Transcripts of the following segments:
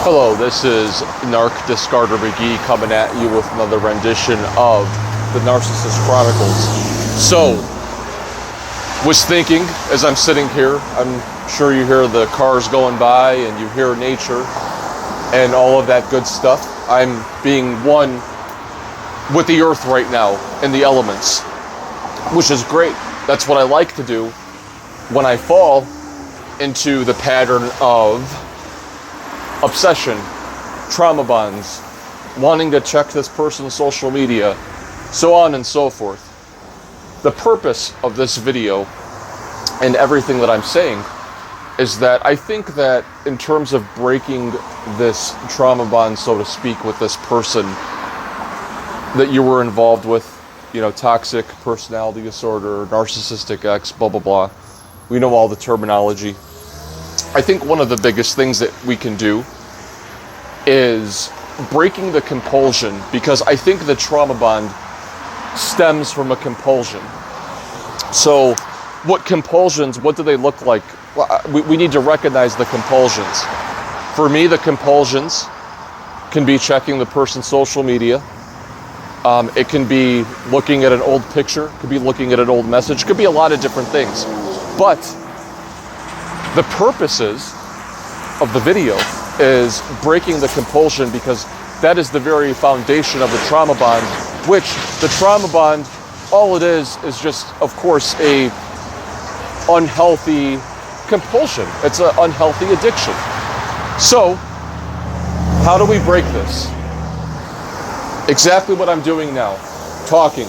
Hello, this is Narc Discarder McGee coming at you with another rendition of the Narcissist Chronicles. So, was thinking as I'm sitting here, I'm sure you hear the cars going by and you hear nature and all of that good stuff. I'm being one with the earth right now and the elements, which is great. That's what I like to do when I fall into the pattern of obsession, trauma bonds, wanting to check this person's social media, so on and so forth. The purpose of this video and everything that I'm saying is that I think that in terms of breaking this trauma bond, so to speak, with this person that you were involved with, toxic personality disorder, narcissistic X, blah, blah, blah. We know all the terminology. I think one of the biggest things that we can do is breaking the compulsion, because I think the trauma bond stems from a compulsion. So what compulsions, what do they look like? Well, we need to recognize the compulsions. For me, the compulsions can be checking the person's social media. It can be looking at an old picture, it could be looking at an old message, it could be a lot of different things. But the purposes of the video is breaking the compulsion, because that is the very foundation of the trauma bond, which the trauma bond, all it is just, of course, a unhealthy compulsion. It's an unhealthy addiction. So, how do we break this? Exactly what I'm doing now, talking.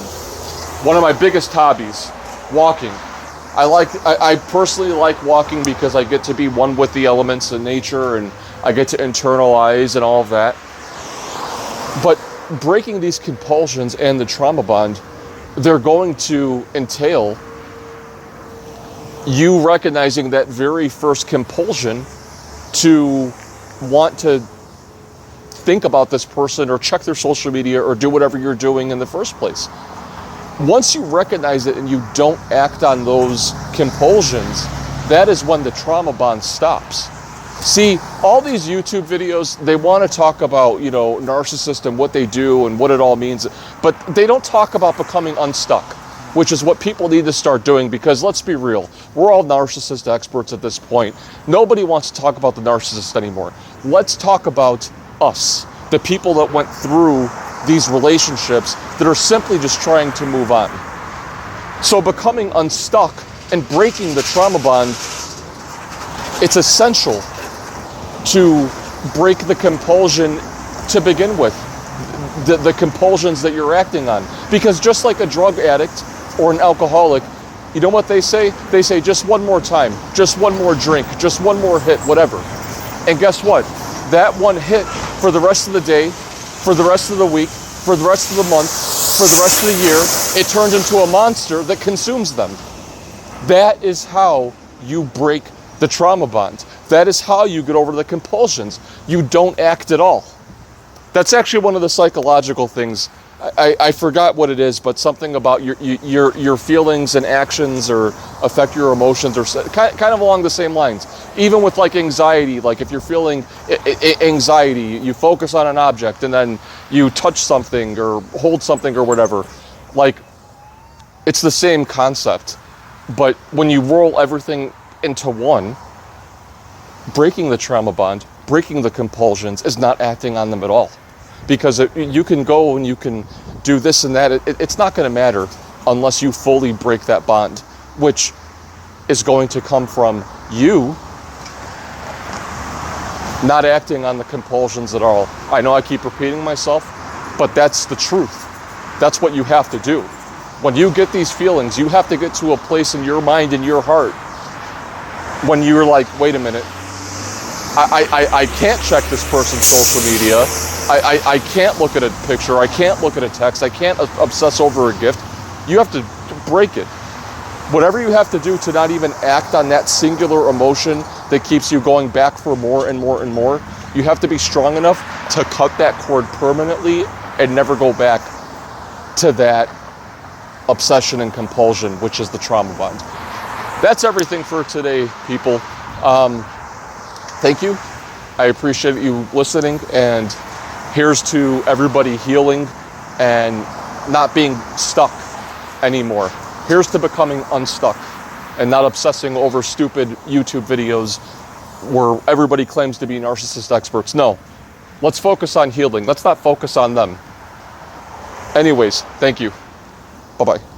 One of my biggest hobbies, walking. I personally like walking because I get to be one with the elements and nature, and I get to internalize and all of that. But breaking these compulsions and the trauma bond, they're going to entail you recognizing that very first compulsion to want to think about this person or check their social media or do whatever you're doing in the first place. Once you recognize it and you don't act on those compulsions, that is when the trauma bond stops. See, all these YouTube videos, they want to talk about, narcissists and what they do and what it all means, but they don't talk about becoming unstuck, which is what people need to start doing, because let's be real, we're all narcissist experts at this point. Nobody wants to talk about the narcissist anymore. Let's talk about us, the people that went through these relationships that are simply just trying to move on. So becoming unstuck and breaking the trauma bond, it's essential to break the compulsion to begin with, the compulsions that you're acting on. Because just like a drug addict or an alcoholic, you know what they say? They say just one more time, just one more drink, just one more hit, whatever. And guess what? That one hit for the rest of the day, for the rest of the week, for the rest of the month, for the rest of the year, it turns into a monster that consumes them. That is how you break the trauma bond. That is how you get over the compulsions. You don't act at all. That's actually one of the psychological things. I forgot what it is, but something about your feelings and actions or affect your emotions, or kind of along the same lines. Even with like anxiety, like if you're feeling anxiety, you focus on an object and then you touch something or hold something or whatever. Like, it's the same concept. But when you roll everything into one, breaking the trauma bond, breaking the compulsions is not acting on them at all. Because you can go and you can do this and that. It's not going to matter unless you fully break that bond, which is going to come from you not acting on the compulsions at all. I know I keep repeating myself, but that's the truth. That's what you have to do. When you get these feelings, you have to get to a place in your mind and your heart when you're like, wait a minute, I can't check this person's social media. I can't look at a picture. I can't look at a text. I can't obsess over a gift. You have to break it. Whatever you have to do to not even act on that singular emotion that keeps you going back for more and more and more, you have to be strong enough to cut that cord permanently and never go back to that obsession and compulsion, which is the trauma bond. That's everything for today, people. Thank you. I appreciate you listening, and here's to everybody healing and not being stuck anymore. Here's to becoming unstuck and not obsessing over stupid YouTube videos where everybody claims to be narcissist experts. No, let's focus on healing. Let's not focus on them. Anyways, thank you. Bye-bye.